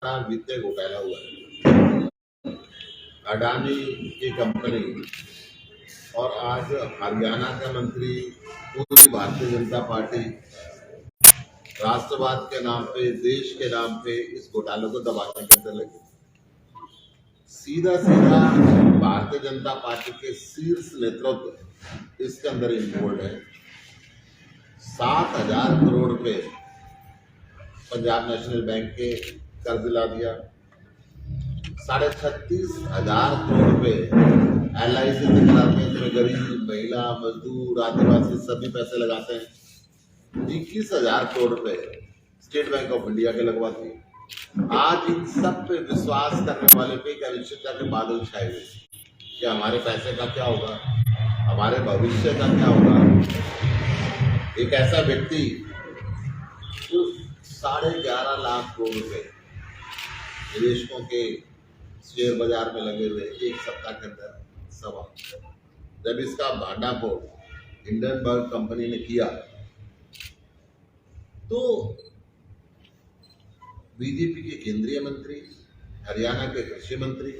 वित्तीय घोटाला हुआ है। अडानी की कंपनी और आज हरियाणा का मंत्री, पूरी भारतीय जनता पार्टी राष्ट्रवाद के नाम पे, देश के नाम पे इस घोटाले को दबाने के अंदर लगे। सीधा सीधा भारतीय जनता पार्टी के शीर्ष नेतृत्व इसके अंदर इन्वॉल्व है। 7,000 करोड़ रुपए पंजाब नेशनल बैंक के कर्ज ला दिया। 36,500 करोड़ रुपए LIC से कराते हैं, इसमें गरीब, महिला, मजदूर, आदिवासी सभी पैसे लगाते हैं। 21,000 करोड़ रुपए स्टेट बैंक ऑफ इंडिया के लगवाते हैं। आज इन सब पे विश्वास करने वाले पे एक अनिश्चितता के बादल छाए हुए कि हमारे पैसे का क्या होगा, हमारे भविष्य का क्या होगा। एक ऐसा व्यक्ति जो 11.5 लाख करोड़ रुपए निवेशकों के शेयर बाजार में लगे हुए एक सप्ताह के अंदर सवा, जब इसका भांडाफोड़ हिंडनबर्ग कंपनी ने किया तो बीजेपी के केंद्रीय मंत्री, हरियाणा के कृषि मंत्री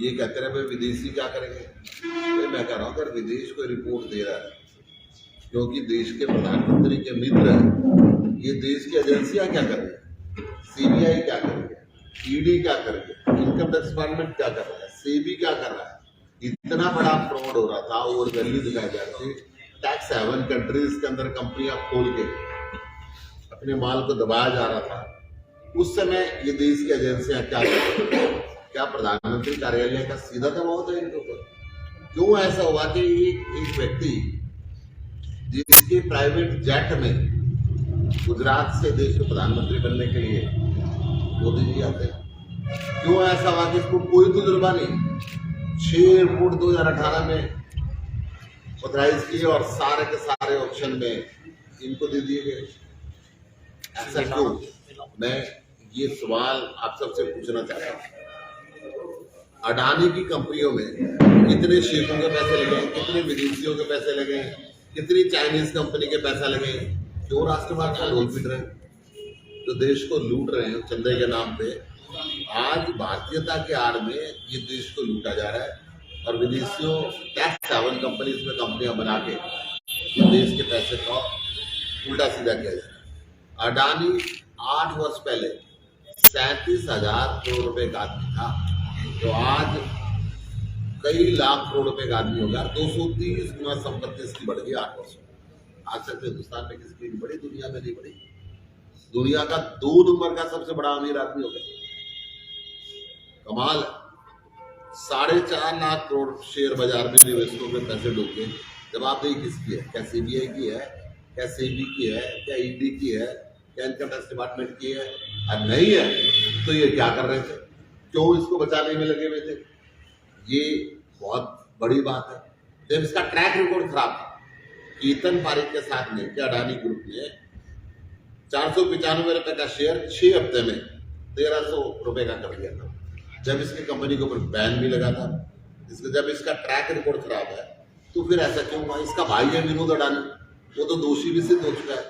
ये कहते रहे विदेशी क्या करेंगे। तो मैं कह रहा हूं अगर विदेश को रिपोर्ट दे रहा है क्योंकि देश के प्रधानमंत्री के मित्र हैं, ये देश की एजेंसियां क्या कर रही है, CBI क्या कर रही है, ED क्या कर रही है, इनकम टैक्स डिपार्टमेंट क्या कर रहा है, SEBI क्या कर रहा है। इतना बड़ा फ्रॉड हो रहा था और वैल्यू दिखाई जा रही थी। टैक्स हेवन कंट्रीज के अंदर कंपनियां खोल के अपने माल को दबाया जा रहा था। उस समय ये देश की एजेंसियां क्या कर रही थी? क्या प्रधानमंत्री कार्यालय का सीधा दबाव था इनके ऊपर? क्यों ऐसा हुआ कि एक व्यक्ति जिसके प्राइवेट जेट में गुजरात से देश के प्रधानमंत्री बनने के लिए मोदी जी आते हैं, क्यों ऐसा हुआ कि इसको कोई तजुर्बा नहीं? 6 एयरपोर्ट 2018 में ऑथराइज किए और सारे के सारे ऑप्शन में इनको दे दिए गए। ऐसा क्यों? मैं ये सवाल आप सबसे पूछना चाहता हूँ। अडानी की कंपनियों में कितने शेखों के पैसे लगे, कितने विदेशियों के पैसे लगे, कितनी चाइनीज कंपनी के पैसा लगे? क्यों राष्ट्रवाद का ढोल पीट रहे हैं, जो देश को लूट रहे हैं चंदे के नाम पे। आज भारतीयता के आड़ में ये देश को लूटा जा रहा है और विदेशियों टैक्स हेवन कंपनीज में कंपनियां बना के ये देश के पैसे का उल्टा सीधा किया जा रहा है। अडानी 8 वर्ष पहले 37,000 करोड़ रुपए का आदमी था, तो आज कई लाख करोड़ रुपए का आदमी हो गया। 230 गुना संपत्ति इसकी बढ़ गई 8 वर्षों में। आज तक हिंदुस्तान में किसी की बड़ी, दुनिया में नहीं बढ़ी। दुनिया का 2 नंबर का सबसे बड़ा अमीर आदमी हो गया। कमाल है। 4.5 लाख करोड़ शेयर बाजार में निवेशकों के पैसे डूब गए। जवाब नहीं किसकी है? क्या CBI की है, क्या SEBI की है, क्या ED की है, क्या इनकम टैक्स डिपार्टमेंट की है? और नहीं है तो ये क्या कर रहे थे, क्यों इसको बचाने में लगे हुए थे? ये बहुत बड़ी बात है। जब इसका ट्रैक रिकॉर्ड खराब था, केतन पारिक के साथ में क्या अडानी ग्रुप ने 495 रुपए का शेयर 6 हफ्ते में 1,300 रुपए का कर दिया था, जब इसकी कंपनी के ऊपर बैन भी लगा था। जब इसका ट्रैक रिकॉर्ड खराब है तो फिर ऐसा क्यों हुआ? इसका भाई है विनोद अडानी, वो तो दोषी भी सिद्ध हो चुका है।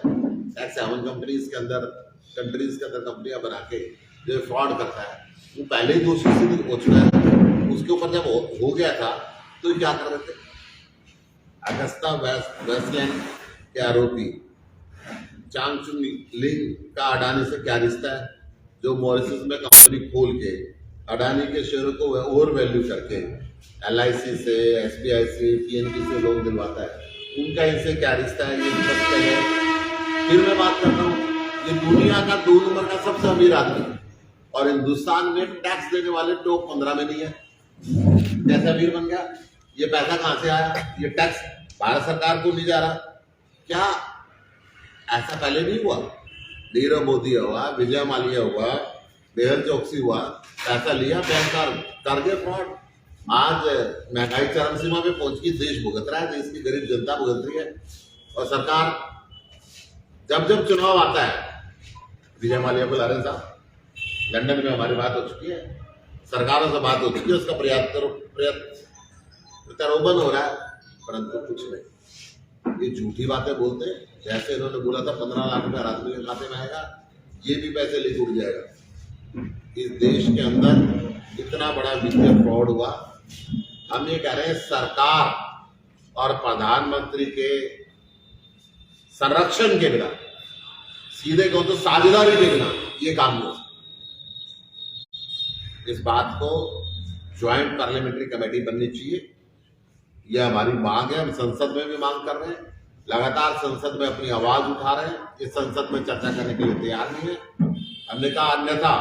टैक्स हेवन कंपनीज के अंदर, कंट्रीज के अंदर कंपनियां बना के जो फ्रॉड करता है वो पहले ही दोषी सिद्ध हो चुका है। उसके ऊपर जब हो गया था तो क्या कर रहे थे? अगस्ता वेस्टलैंड के आरोपी चांगचुंग लिंग का अडानी से क्या रिश्ता है, जो मॉरिशस में कंपनी खोल के अडानी के शेयरों को ओवर वैल्यू करके LIC से, SBI से, PNB से लोन दिलवाता है, उनका इनसे क्या रिश्ता है? ये सत्य है। फिर मैं बात करता हूँ, ये दुनिया का 2 नंबर का सबसे अमीर आदमी और हिंदुस्तान में टैक्स देने वाले टॉप 15 में नहीं है। कैसा अमीर बन गया? ये पैसा कहां से आया? ये टैक्स भारत सरकार को नहीं जा रहा क्या? ऐसा पहले नहीं हुआ। नीरव मोदी हुआ, विजय माल्या हुआ, मेहुल चोकसी हुआ, पैसा लिया, बैंक कर गए फ्रॉड। आज महंगाई चरम सीमा पे पहुंच गई, देश भुगत रहा है, देश की गरीब जनता भुगत रही है। और सरकार जब जब चुनाव आता है, विजय माल्या को ला रहे साहब, लंदन में हमारी बात हो चुकी है, सरकारों से बात हो चुकी है, उसका प्रत्यारोपण हो रहा है, परंतु कुछ नहीं। ये झूठी बातें बोलते हैं। जैसे इन्होंने बोला था 15 लाख रुपए हर आदमी के खाते में आएगा, ये भी पैसे लेके उड़ जाएगा। इस देश के अंदर इतना बड़ा वित्तीय फ्रॉड हुआ। हम ये कह रहे हैं सरकार और प्रधानमंत्री के संरक्षण के बिना, सीधे कहो तो साझेदारी के बिना ये काम नहीं हो सकता। इस बात को ज्वाइंट पार्लियामेंट्री कमेटी बननी चाहिए, यह हमारी मांग है। हम संसद में भी मांग कर रहे हैं, लगातार संसद में अपनी आवाज उठा रहे हैं। इस संसद में चर्चा करने के लिए तैयार नहीं है। हमने कहा अन्यथा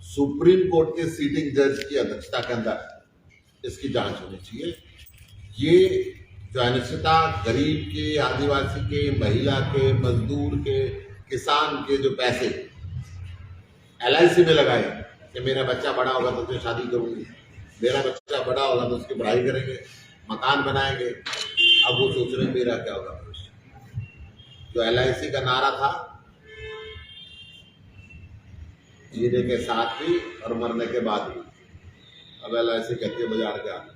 सुप्रीम कोर्ट के सीटिंग जज की अध्यक्षता के अंदर इसकी जांच होनी चाहिए। ये जो अनिश्चितता गरीब के, आदिवासी के, महिला के, मजदूर के, किसान के जो पैसे LIC में लगाए कि मेरा बच्चा बड़ा होगा तो उससे शादी करूंगी, मेरा बच्चा बड़ा होगा तो उसकी पढ़ाई करेंगे, मकान बनाएंगे, अब वो सोच रहे हैं मेरा क्या होगा भविष्य। जो LIC का नारा था, जीने के साथ भी और मरने के बाद भी, अब LIC कहती है बाजार के आगे।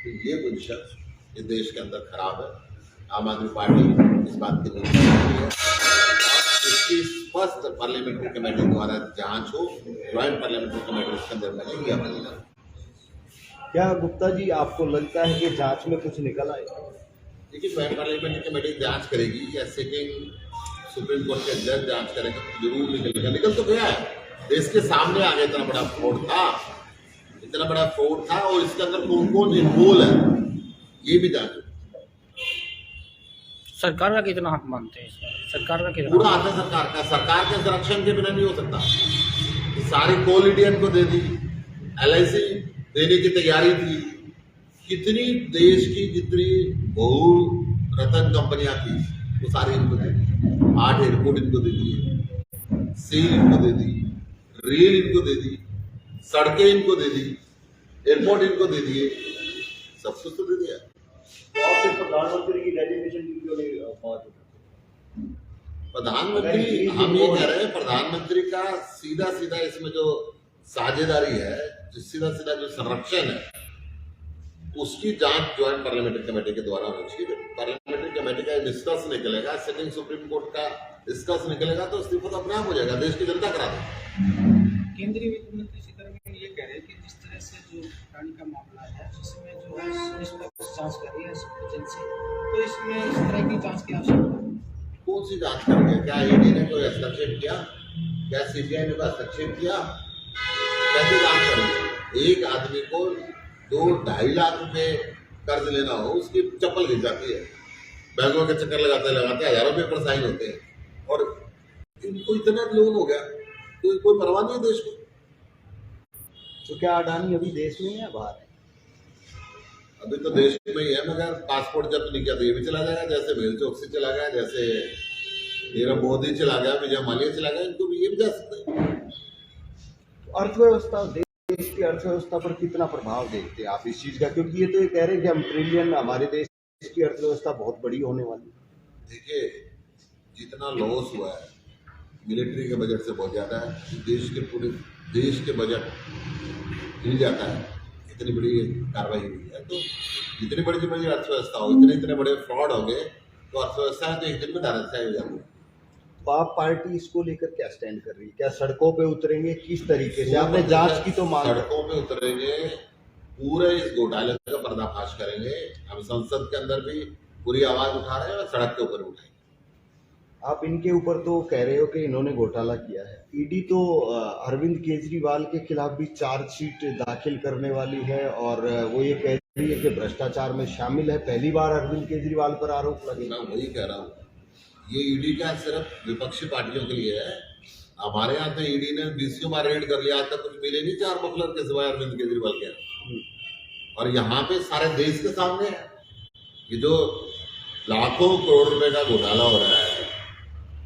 तो ये पोजीशन इस देश के अंदर खराब है। आम आदमी पार्टी इस बात की निंदा करती है और इसकी स्पष्ट पार्लियामेंट्री कमेटी द्वारा जांच हो, ज्वाइंट पार्लियामेंट्री कमेटी इसके अंदर बनेगी या बनेगा। क्या गुप्ता जी आपको लगता है कि जांच में कुछ निकल आएगा? देखिए, ज्वाइंट पार्लियामेंट्री कमेटी जांच करेगी या सिटिंग सुप्रीम कोर्ट के जज जांच करेंगे तो जरूर निकलेगा। निकल तो गया है, देश के सामने आ गया। इतना बड़ा फ्रॉड था और इसके अंदर कौन कौन इन्वॉल्व है ये भी जांच। सरकार का कितना हक मानते हैं इसमें? सरकार का कितना पूरा हाथ है सरकार का। सरकार के संरक्षण के बिना नहीं हो सकता। सारी कोल इंडियन को दे दी, LIC देने की तैयारी थी। कितनी देश की जितनी बहु रत्न कंपनियां थी वो सारी इनको दे दी। 8 एयरपोर्ट इनको दे दिए, सेल इनको दे दी, रेल इनको दे दी, सड़कें इनको दे दी, एयरपोर्ट इनको दे दिए, सब कुछ तो दे दिया। और फिर प्रधानमंत्री की डेजिग्नेशन क्यों नहीं पहुंच? प्रधानमंत्री, हम ये कह रहे हैं प्रधानमंत्री का सीधा सीधा इसमें जो साझेदारी है, सीधा सीधा जो संरक्षण है, उसकी जांच ज्वाइंट पार्लियामेंट्री कमेटी के द्वारा होनी चाहिए। पार्लियामेंट्री कमेटी का निष्कर्ष निकलेगा, सिटिंग सुप्रीम कोर्ट का निष्कर्ष निकलेगा तो इस्तीफा तो अपने आप हो जाएगा, देश की जनता करा देगी। केंद्रीय वित्त मंत्री सीतारमण ये कह रहे हैं कि जिस तरह से जो घोटाले का मामला है, जिसमें जो है निष्पक्ष जांच कर रही है एजेंसी, तो इसमें इस तरह की जांच की आवश्यकता है। कौन सी जांच करेंगे? क्या ED ने कोई हस्तक्षेप किया? क्या CBI ने कोई हस्तक्षेप किया? कैसे जांच करेंगे? एक आदमी को 2-2.5 लाख रुपए कर्ज लेना हो, उसकी चप्पल गिर जाती है, बैंकों के चक्कर लगाते लगाते हजारों पेपर साइन होते हैं और इनको इतना लोन हो गया तो कोई परवाह नहीं है देश को। तो क्या अडानी अभी देश में है या बाहर है? अभी तो देश में ही है, मगर पासपोर्ट जब नहीं किया तो ये भी चला जाएगा, जैसे मेहुल चोकसी चला गया, जैसे नीरव मोदी चला गया, विजय माल्या चला गया, इनको भी ये भी जा सकते हैं। अर्थव्यवस्था, देश की अर्थव्यवस्था पर कितना प्रभाव देखते हैं आप इस चीज का? क्योंकि ये तो ये कह रहे हैं कि हम ट्रिलियन, हमारे देश की अर्थव्यवस्था बहुत बड़ी होने वाली है। देखिए, जितना लॉस हुआ है मिलिट्री के बजट से बहुत ज्यादा है। पूरे देश के बजट हिल जाता है, इतनी बड़ी कार्रवाई हुई है। तो जितनी बड़ी अर्थव्यवस्था हो, इतने बड़े फ्रॉड हो गए तो अर्थव्यवस्था तो एक दिन में धराशायी हो जाती है। तो आप पार्टी इसको लेकर क्या स्टैंड कर रही है? क्या सड़कों पे उतरेंगे? किस तरीके से? आपने जांच की तो मांग, सड़कों पे उतरेंगे, पूरे इस घोटाले का पर्दाफाश करेंगे। हम संसद के अंदर भी पूरी आवाज उठा रहे हैं और सड़क के ऊपर उठाएंगे। आप इनके ऊपर तो कह रहे हो कि इन्होंने घोटाला किया है। ईडी तो अरविंद केजरीवाल के खिलाफ भी चार्जशीट दाखिल करने वाली है और वो ये कह रही है कि भ्रष्टाचार में शामिल है। पहली बार अरविंद केजरीवाल पर आरोप लगे। मैं वही कह रहा हूँ, ये ईडी का सिर्फ विपक्षी पार्टियों के लिए है। हमारे यहाँ तो ईडी ने 20 बार रेड कर लिया, आज तक कुछ मिले नहीं 4 मफलर के सिवाय अरविंद केजरीवाल के। और यहाँ पे सारे देश के सामने है ये जो लाखों करोड़ रुपए का घोटाला हो रहा है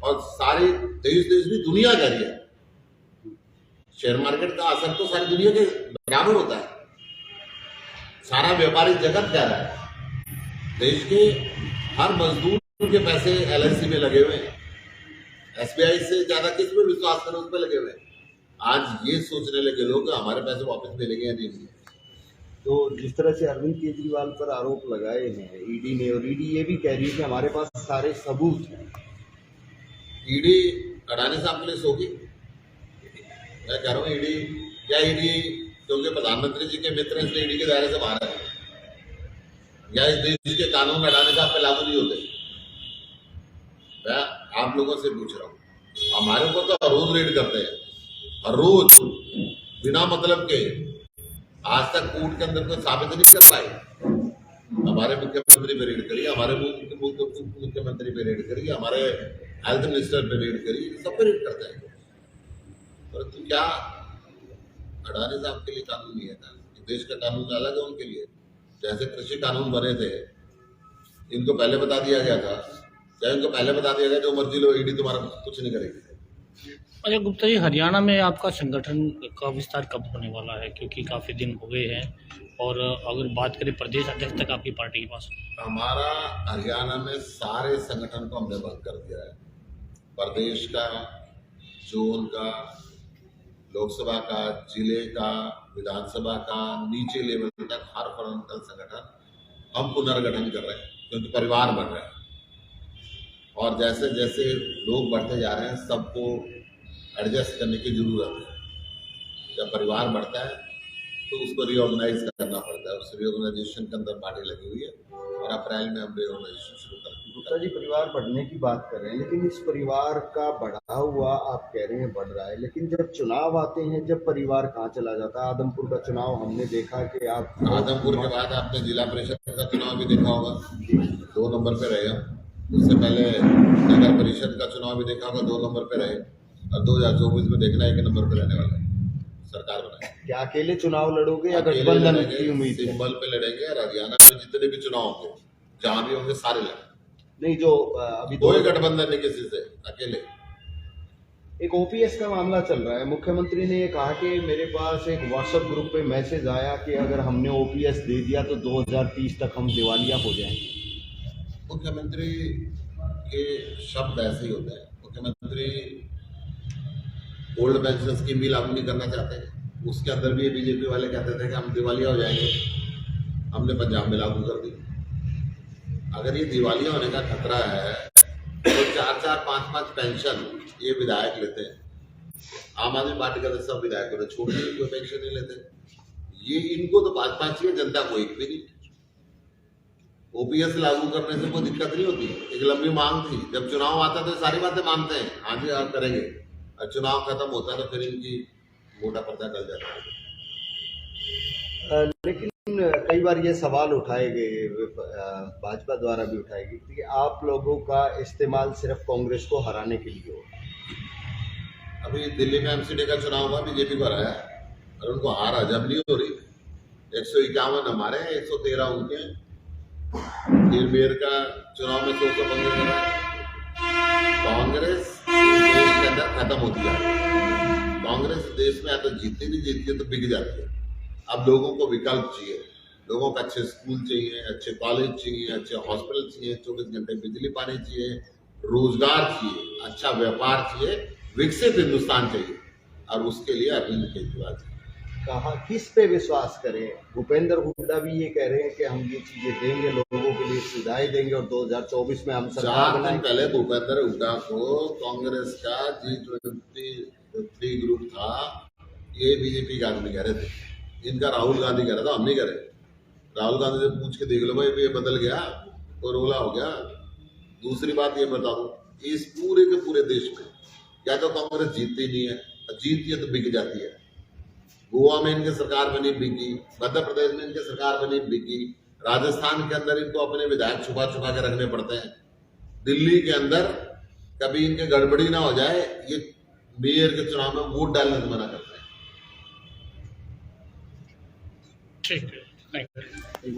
और सारे देश भी दुनिया कह रही है। शेयर मार्केट का असर तो सारी दुनिया के बराबर होता है। सारा व्यापारिक जगत कह रहा है, देश के हर मजदूर के पैसे LIC में लगे हुए हैं। SBI से ज्यादा किस पे विश्वास करें, उस पे लगे हुए हैं। आज ये सोचने लगे लोग हमारे पैसे वापस मिलेंगे या नहीं मिलेंगे। तो जिस तरह से अरविंद केजरीवाल पर आरोप लगाए हैं ईडी ने, और ईडी ये भी कह रही है कि हमारे पास सारे सबूत हैं। ईडी अडानी साहब के लिए सोगी, मैं कह रहा हूँ ईडी क्या ईडी क्योंकि प्रधानमंत्री जी के मित्र हैं इसलिए ईडी के दायरे से बाहर है, या इस देश के कानून हटाने से आप पे लागू नहीं होते? मैं आप लोगों से पूछ रहा हूँ, हमारे ऊपर तो हर रोज रेड करते हैं, हर रोज बिना मतलब के। आज तक कोर्ट के अंदर कोई साबित नहीं कर पाए। हमारे मुख्यमंत्री पे रेड करिए, हमारे मुख्यमंत्री पे रेड करिए, हमारे हेल्थ मिनिस्टर पे रेड करिए, सब पे रेड करते हैं। परंतु क्या अडानी साहब के लिए कानून नहीं है? देश का कानून अलग है उनके लिए। जैसे कृषि कानून बने थे, इनको पहले बता दिया गया था, क्या इनको पहले बता दिया गया जो मर्जी लो ईडी तुम्हारा कुछ नहीं करेगी? अच्छा गुप्ता जी, हरियाणा में आपका संगठन का विस्तार कब होने वाला है? क्योंकि काफ़ी दिन हो गए हैं, और अगर बात करें प्रदेश अध्यक्ष तक आपकी पार्टी के पास। हमारा हरियाणा में सारे संगठन को हमने बंद कर दिया है। प्रदेश का, जोन का, लोकसभा का, जिले का, विधानसभा का, नीचे लेवल तक हर फ्रंटल संगठन हम पुनर्गठन कर रहे हैं, क्योंकि परिवार बढ़ रहा है और जैसे जैसे लोग बढ़ते जा रहे हैं सबको एडजस्ट करने की जरूरत है। जब परिवार बढ़ता है तो उसको रिऑर्गेनाइज करना पड़ता है। उस रिऑर्गेनाइजेशन के अंदर पार्टी लगी हुई है और अप्रैल में हम रिऑर्गेनाइजेशन शुरू करेंगे। गुप्ता जी, परिवार बढ़ने की बात कर रहे हैं, लेकिन इस परिवार का बढ़ा हुआ आप कह रहे हैं बढ़ रहा है, लेकिन जब चुनाव आते हैं जब परिवार कहाँ चला जाता है? आदमपुर का चुनाव हमने देखा कि आप आदमपुर के बाद आपने जिला परिषद का चुनाव भी देखा होगा, 2 नंबर पे रहे हम। उससे पहले नगर परिषद का चुनाव भी देखा होगा, 2 नंबर पे रहे, और 2024 में देखना 1 नंबर पे रहने वाला है। सरकार बनाए। क्या अकेले चुनाव लड़ोगे या अकेले गठबंधन लड़ेंगे, की उम्मीद है? सिंबल पे लड़ेंगे, और हरियाणा में जितने भी चुनाव होंगे जहां भी होंगे सारे लड़ेंगे। नहीं, जो अभी कोई गठबंधन नहीं किसी से, अकेले। एक ओपीएस का मामला चल रहा है। मुख्यमंत्री ने ये कहा कि मेरे पास एक व्हाट्सएप ग्रुप पे मैसेज आया कि अगर हमने ओपीएस दे दिया तो 2030 तक हम दिवालिया हो जाएंगे। मुख्यमंत्री के शब्द ऐसे ही होते हैं। मुख्यमंत्री ओल्ड पेंशन स्कीम भी लागू नहीं करना चाहते हैं। उसके अंदर भी बीजेपी वाले कहते थे कि हम दिवालिया हो जाएंगे, हमने पंजाब में लागू कर दी। अगर ये दिवालिया होने का खतरा है तो 4-4, 5-5 पेंशन ये विधायक लेते हैं। आम आदमी पार्टी का सब विधायकों ने छोड़ दी, कोई पेंशन नहीं लेते। ये इनको तो 5-5 चाहिए, जनता को एक भी नहीं। ओपीएस लागू करने से कोई दिक्कत नहीं होती। एक लंबी मांग थी, जब चुनाव आता तो सारी बातें मानते हैं, हाँ जी आप करेंगे, और चुनाव खत्म होता तो फिर इनकी मोटा पर्दा टल जाता है। लेकिन कई बार ये सवाल उठाए गए, भाजपा द्वारा भी उठाए गए कि आप लोगों का इस्तेमाल सिर्फ कांग्रेस को हराने के लिए होगा। अभी दिल्ली में एमसीडी का चुनाव हुआ, बीजेपी को हराया और उनको हार हजम नहीं हो रही। 151 हमारे, 113 उनके। फिर मेयर का चुनाव में 100 पंगे कर रहा है। कांग्रेस देश के अंदर खत्म होती जा रही है। कांग्रेस देश में या तो जीतती नहीं, जीतती है तो बिक जाती है। अब लोगों को विकल्प चाहिए, लोगों को अच्छे स्कूल चाहिए, अच्छे कॉलेज चाहिए, अच्छे हॉस्पिटल चाहिए, 24 घंटे बिजली पानी चाहिए, रोजगार चाहिए, अच्छा व्यापार चाहिए, विकसित हिंदुस्तान चाहिए, और उसके लिए अरविंद केजरीवाल चाहिए। कहा किस पे विश्वास करें? भूपेंद्र हुड्डा भी ये कह रहे हैं कि हम ये चीजें देंगे, लोगों के लिए सुविधाएं देंगे और 2024 में हम सरकार 4 दिन बनाएंगे। पहले भूपेंद्र हुड्डा को कांग्रेस का G23 ग्रुप था, ये बीजेपी का आदमी कह रहे थे। इनका राहुल गांधी कह रहा था, हम नहीं कह रहे। राहुल गांधी से पूछ के देख लो भाई, ये बदल गया, कोई रोला हो गया। दूसरी बात ये बता दूं, इस पूरे के पूरे देश में या तो कांग्रेस जीतती नहीं है, जीतती है तो बिक जाती है। गोवा में इनकी सरकार बनी, बिकी। मध्य प्रदेश में इनकी सरकार बनी, बिकी। राजस्थान के अंदर इनको अपने विधायक छुपा छुपा के रखने पड़ते हैं। दिल्ली के अंदर कभी इनके गड़बड़ी ना हो जाए, ये मेयर के चुनाव में वोट डालने से मना करते हैं। ठीक है, थैंक यू।